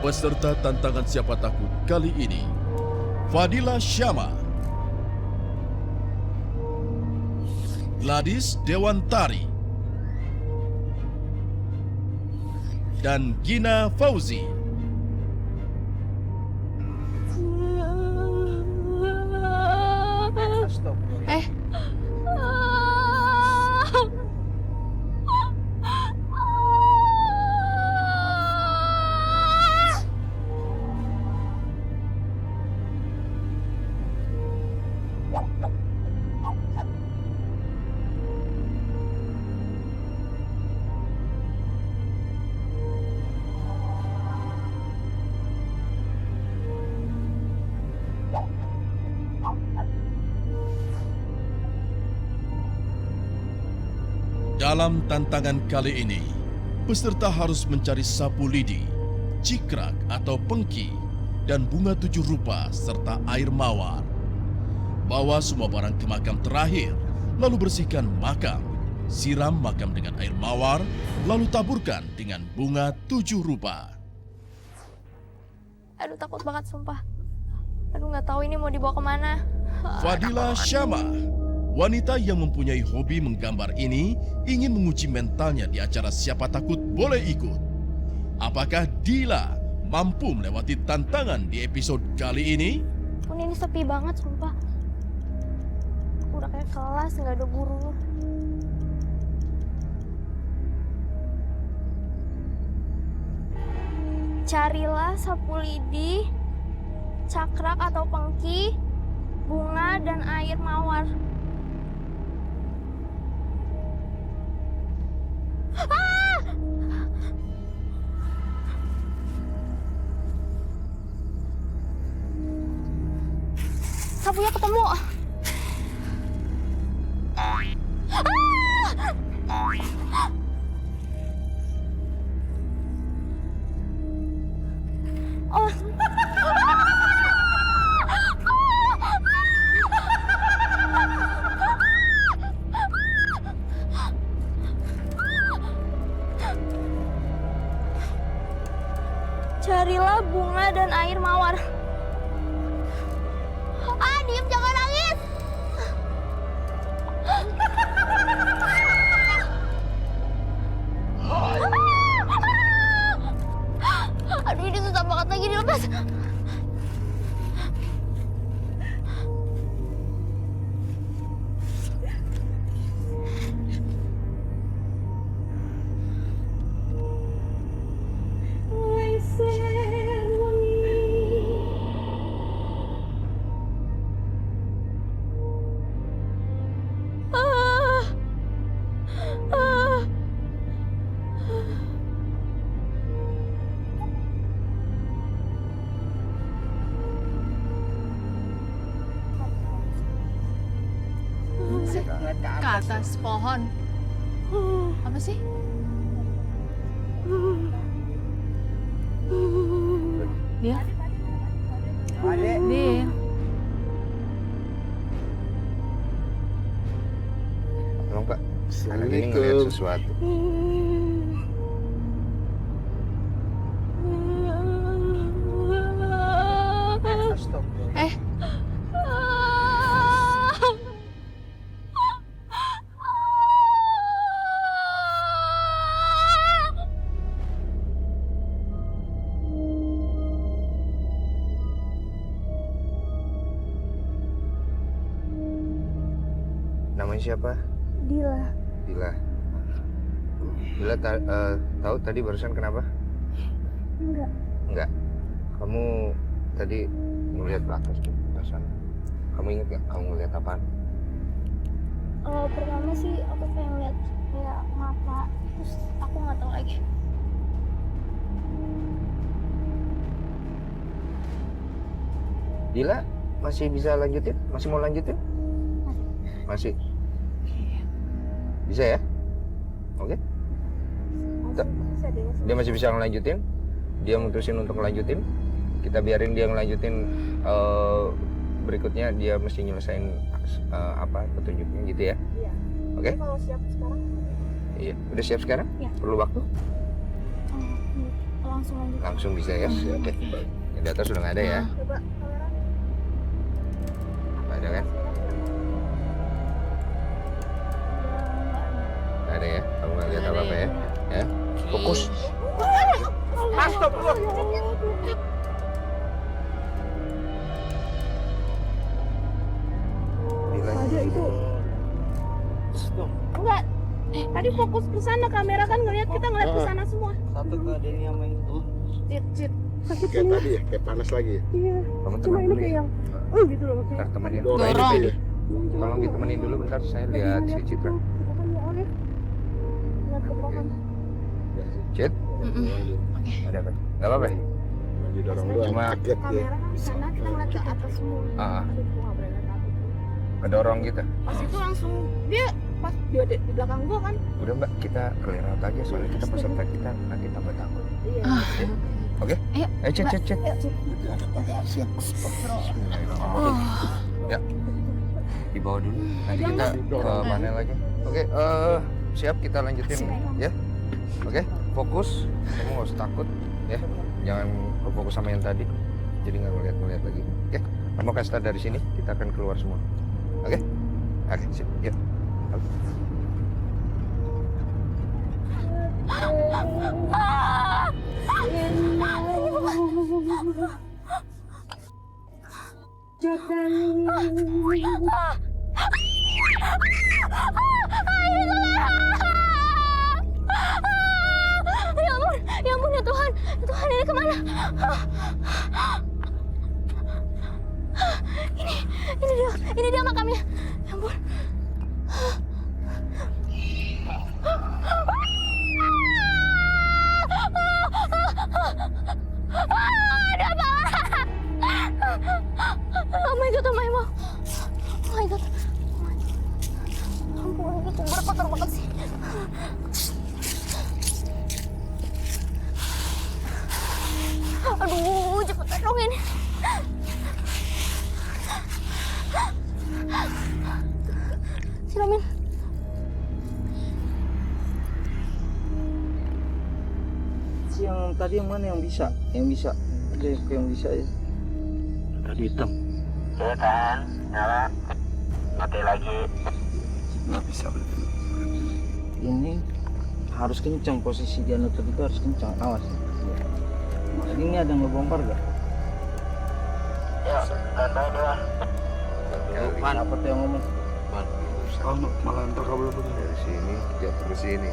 Peserta tantangan siapa takut kali ini, Fadila Syama, Gladys Dewantari, dan Gina Fauzi. Dalam tantangan kali ini, peserta harus mencari sapu lidi, cikrak atau pengki, dan bunga 7 rupa serta air mawar. Bawa semua barang ke makam terakhir, lalu bersihkan makam. Siram makam dengan air mawar, lalu taburkan dengan bunga 7 rupa. Aduh, takut banget sumpah. Aduh, nggak tahu ini mau dibawa kemana. Fadila Syama, wanita yang mempunyai hobi menggambar ini, ingin menguji mentalnya di acara Siapa Takut Boleh Ikut. Apakah Dila mampu melewati tantangan di episode kali ini? Ini sepi banget sumpah. Udah kayak kelas, nggak ada guru. Carilah sapu lidi, cakrak atau pengki, bunga dan air mawar. Sapunya ketemu. Oh. Carilah bunga dan air mawar. Diem, jangan nangis. Aduh, ini susah banget lagi dilepas. Ke atas pohon. Apa sih? Dia? Dia. Tolong Pak, anak ini ngeliat sesuatu. Namanya siapa? Dila. Dila. Dila tahu tadi barusan kenapa? Enggak. Enggak. Kamu tadi ngeliat ke atas tuh, ke sana. Kamu ingat gak kamu ngeliat apaan? Pertama sih aku pengen lihat kayak mata, terus aku nggak tahu lagi. Dila masih bisa lanjutin? Masih mau lanjutin? Masih. Bisa ya? Oke. Dia masih bisa ngelanjutin. Dia mutusin untuk ngelanjutin. Kita biarin dia ngelanjutin. Berikutnya dia mesti nyelesain petunjuknya gitu ya. Iya. Oke? Jadi kalau siap sekarang? Iya. Udah siap sekarang? Iya. Perlu waktu? langsung lanjut. Langsung bisa ya? Oke. Yang di atas sudah nggak ada ya? Coba kamera. Nggak ada kan? Nggak ada ya? Kamu nggak lihat apa-apa ya? Ya? Fokus. Astagfirullah. Ada itu. Enggak. Tadi fokus ke sana kamera kan ngeliat kita ngeliat ke sana semua. Satu ke Denny sama itu. Cit. Sakit Kayak semua. tadi ya, kayak panas lagi ya. Iya. Kamu Cuma tenang ini dulu kayak ya. yang gitu loh Ntar kayak. temenin. Dorong Dorong. gitu ya. Tolong ditemenin dulu bentar, saya lihat si Citra. Kita kan ya Oleh. Lihat ke pohon. Cit, ada apa? Nggak apa-apa ya? Didorong doang, Cuma- kaget ya. Kamera kan di sana kita ngeliat ke atas semua. Ah. Aduh, gua nggak boleh lihat takut. Kedorong gitu. Pas itu langsung dia pas dia di belakang gua kan. Udah mbak, kita clear out aja soalnya kita peserta kita nanti tambah takut. Iya. Oke? Ayo, Cit. Siap. Ya. Dibawa dulu. Nanti kita ke panel lagi. Oke, siap kita lanjutin ya. Oke, fokus. Kamu nggak usah takut ya. Jangan fokus sama yang tadi. Jadi nggak ngeliat lagi. Oke, kamu akan start dari sini. Kita akan keluar semua. Oke? Oke, sip. Yuk. Ya ampun ya Tuhan, ini kemana? Ini dia makamnya. Ya ampun. Ada apa? Oh my god, oh my god. Oh my god. Ampun, ini sumber kotor banget sih. Aduh, cepetan dong ini. Silamin. Si yang tadi yang mana yang bisa? Yang bisa. Ada yang bisa ya. Tadi hitam. Ya kan, nyala, mati lagi. Nggak bisa berarti. Ini harus kencang, posisi dia nutup itu harus kencang. Awas. Jadi ini ada yang ngebongkar gak? Ya, standby dua. Apa tuh yang ngomong? Oh, malah entar kabel begini. Dari sini jatuh ke sini.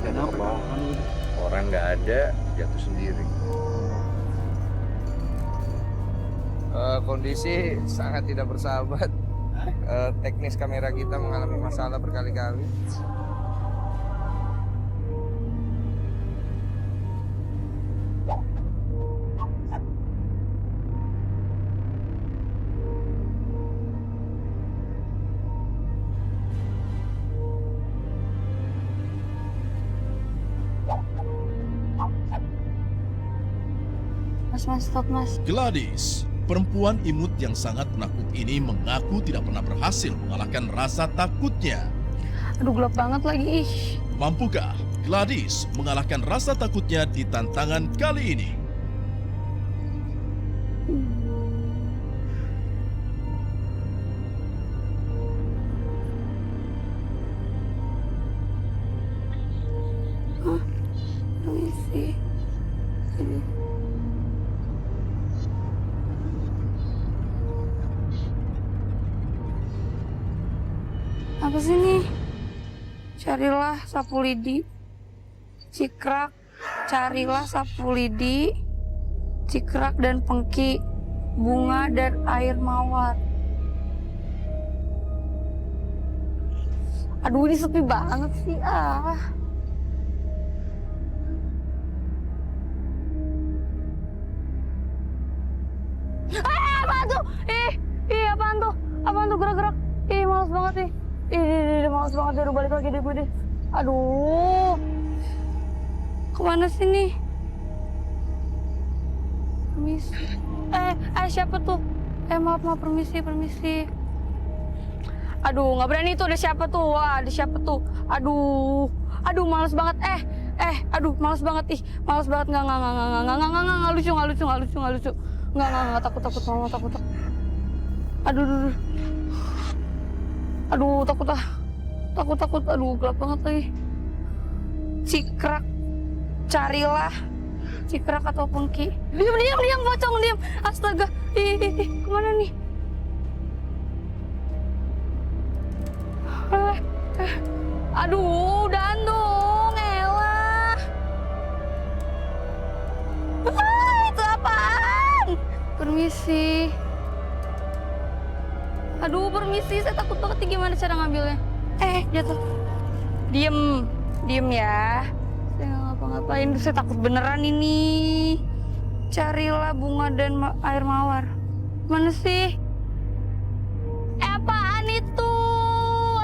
Ada Jatuh ke apa? bawah. Orang nggak ada, jatuh sendiri. Kondisi sangat tidak bersahabat. Teknis kamera kita mengalami masalah berkali-kali. Mas, stop mas. Gladys, perempuan imut yang sangat penakut ini mengaku tidak pernah berhasil mengalahkan rasa takutnya. Aduh, gelap banget lagi. Ih. Mampukah Gladys mengalahkan rasa takutnya di tantangan kali ini? Permisi. Apa sih nih? Carilah sapu lidi, cikrak. Carilah sapu lidi, cikrak dan pengki, bunga dan air mawar. Aduh, ini sepi banget sih. Apaan tuh? Apaan tuh? Apaan tuh gerak-gerak? Males banget nih. Males banget. Udah balik lagi deh gue deh. Aduh. Kemana sih nih? Permisi. Siapa tuh? Maaf, permisi. Aduh, nggak berani tuh. Ada siapa tuh? Wah, ada siapa tuh? Aduh, males banget. Aduh, malas banget ih, malas banget. Nggak lucu, nggak takut mama takut. Aduh, takut, aduh gelap banget lagi. Cikrak, carilah cikrak atau pengki. Diam, pocong diam. Astaga, kemana nih? Aduh, udahan dong, elah. Itu apaan? Permisi. Aduh, permisi, saya takut banget nih, gimana cara ngambilnya? Jatuh. Diem ya. Saya nggak ngapa-ngapain, saya takut beneran ini. Carilah bunga dan air mawar. Mana sih? Apaan itu?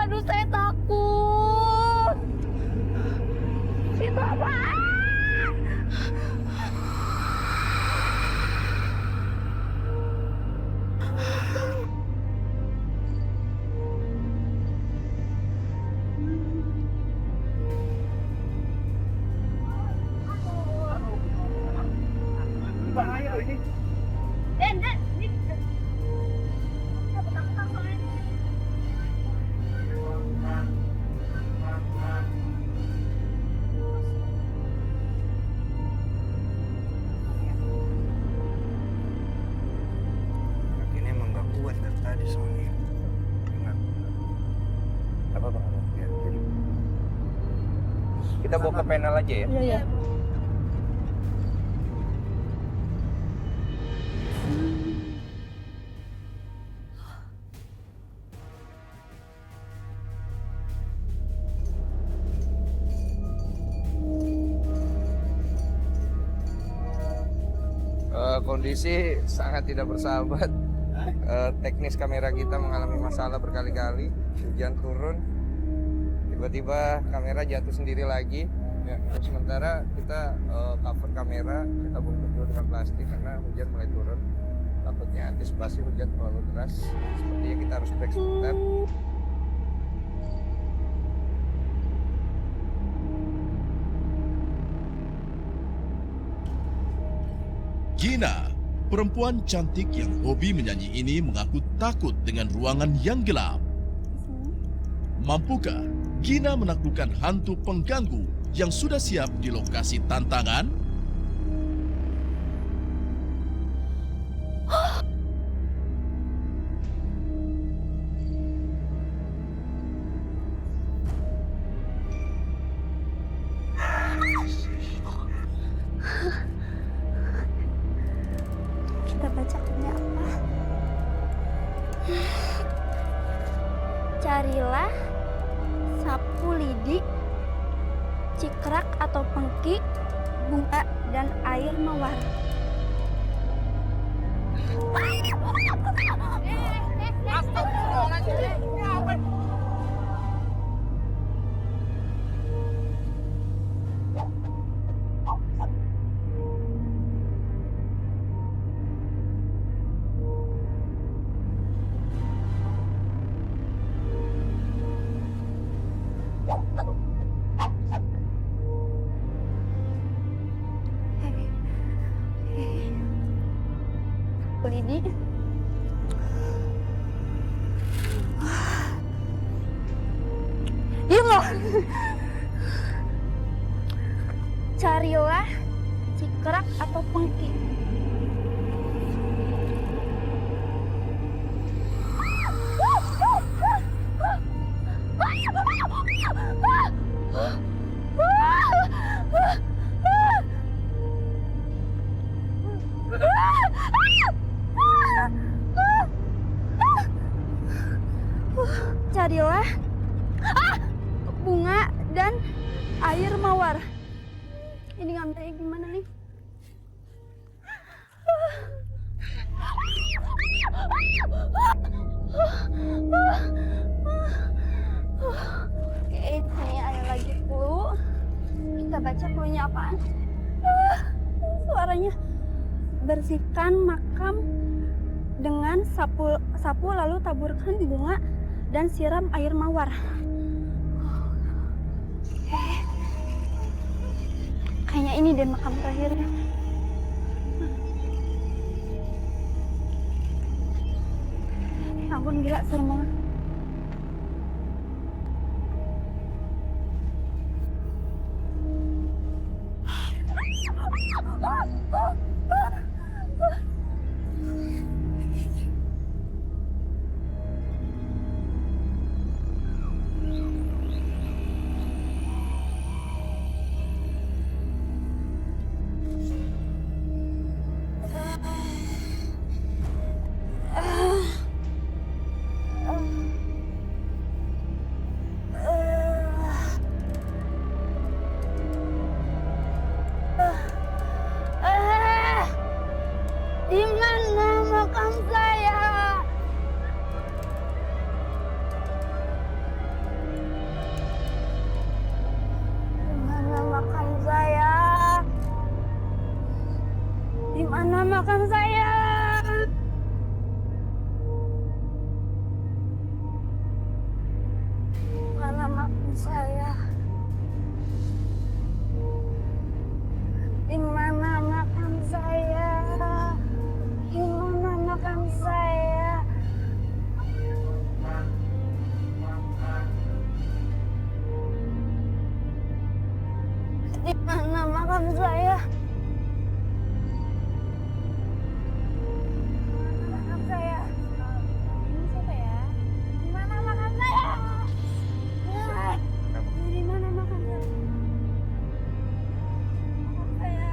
Aduh, saya takut. Itu apaan? Kakinya emang gak kuat dari tadi soalnya. Ingat. Apa bang? Ya, jadi. Kita bawa ke panel aja ya. Iya. Kondisi sangat tidak bersahabat. Teknis kamera kita mengalami masalah berkali-kali. Hujan turun, tiba-tiba kamera jatuh sendiri lagi. Ya, sementara kita cover kamera, kita bungkus dulu dengan plastik karena hujan mulai turun. Takutnya antisipasi hujan terlalu deras. Sepertinya kita harus break sebentar. Gina, perempuan cantik yang hobi menyanyi ini mengaku takut dengan ruangan yang gelap. Mampukah Gina menaklukkan hantu pengganggu yang sudah siap di lokasi tantangan? Kita bacakannya apa? Carilah sapu lidi, cikrak atau pengki, bunga dan air mawar. Lidi. Diam loh. Carilah cikrak atau pengki. Carilah bunga dan air mawar. Ini ngambilnya gimana nih? Oke, ini ada lagi clue. Kita baca cluenya apaan? Suaranya. Bersihkan makam dengan sapu lalu taburkan bunga dan siram air mawar. Kayaknya ini deh makam terakhirnya. Ya ampun, gila, serem banget. Di mana makam saya? Di mana makam saya? Di mana makam saya? Mana makam saya? Di mana makam saya? Di mana makam saya? Di mana makam saya? Makam saya. Ini siapa ya? Di mana makam saya? Di mana makam saya? Makam saya.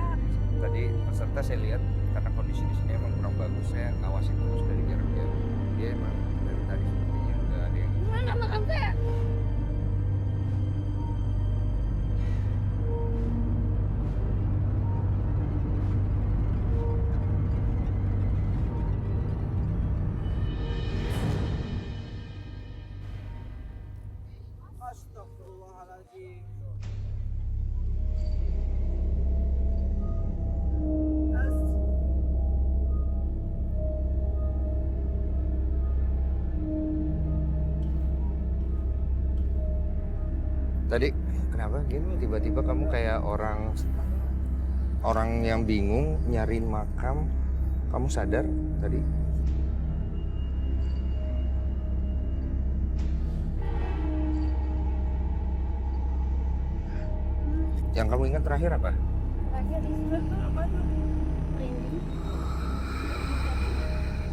Tadi peserta saya lihat karena kondisi di sini emang kurang bagus, saya ngawasin terus dari jarak jauh. Dia emang dari tadi sepertinya nggak ada yang. Di mana makam saya? Tadi kenapa gini tiba-tiba kamu kayak orang yang bingung nyariin makam, kamu sadar tadi? Yang kamu ingat terakhir apa? Terakhir di sebelah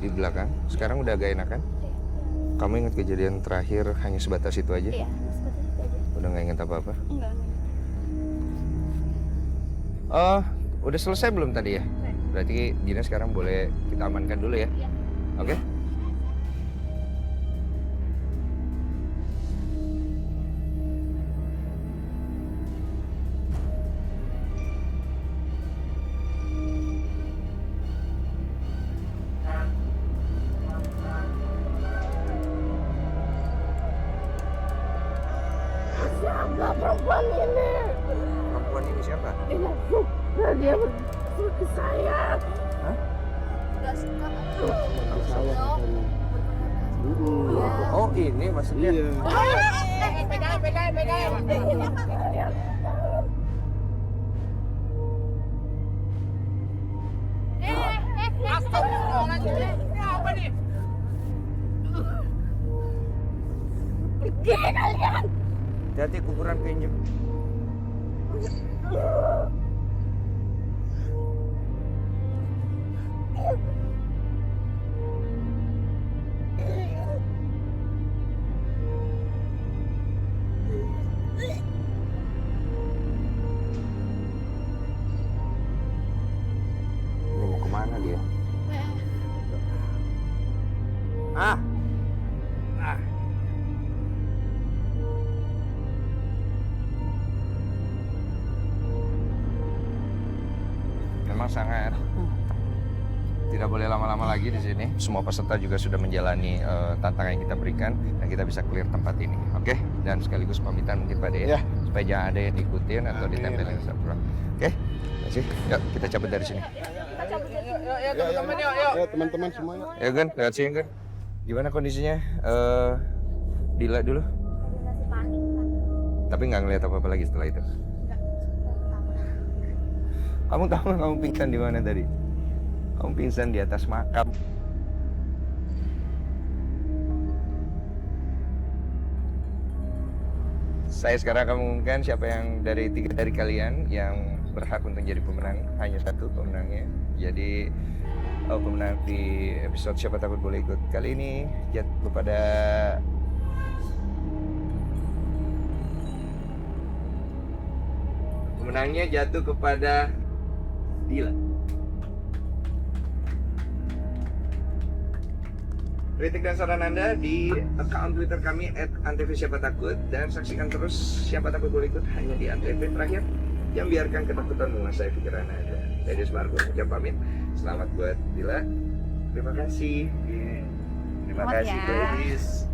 Di belakang. Sekarang udah agak enakan? Kamu ingat kejadian terakhir hanya sebatas itu aja? Iya, seperti itu aja. Udah nggak ingat apa-apa? Enggak. Oh, udah selesai belum tadi ya? Berarti Gina sekarang boleh kita amankan dulu ya? Iya. Oke? Siapa perempuan ini? Perempuan ini siapa? Dia suka saya. Hah? Gak suka. Oh ini maksudnya? Iya. Pergi kalian. Hati-hati kuburan keinjek. Ini mau kemana dia? Ah! Ah! Memang sangat tidak boleh lama-lama lagi di sini. Semua peserta juga sudah menjalani tantangan yang kita berikan dan kita bisa clear tempat ini, oke? Dan sekaligus pamitan mungkin Pak De ya, supaya jangan ada yang diikutin atau ditempelin ke samping. Oke? Terima kasih. Yuk kita cabut dari sini. Ya teman-teman semuanya. Ya Gun, lewat sini Gun. Gimana kondisinya? Dila dulu. Masih panik kan? Tapi nggak ngeliat apa-apa lagi setelah itu. Kamu tahu nggak kamu pingsan di mana tadi? Kamu pingsan di atas makam. Saya sekarang akan mengumumkan siapa yang dari kalian yang berhak untuk jadi pemenang. Hanya satu pemenangnya. Jadi pemenang di episode Siapa Takut Boleh Ikut kali ini jatuh kepada pemenangnya jatuh kepada Dila. Kritik dan saran Anda di akun Twitter kami @antv_siapatakut dan saksikan terus Siapa Takut Boleh Ikut hanya di Antv terakhir yang biarkan ketakutan menguasai pikiran Anda. Saya Desmargo ucap pamit. Selamat buat Dila. Terima kasih. Terima Selamat kasih ya. Gladys.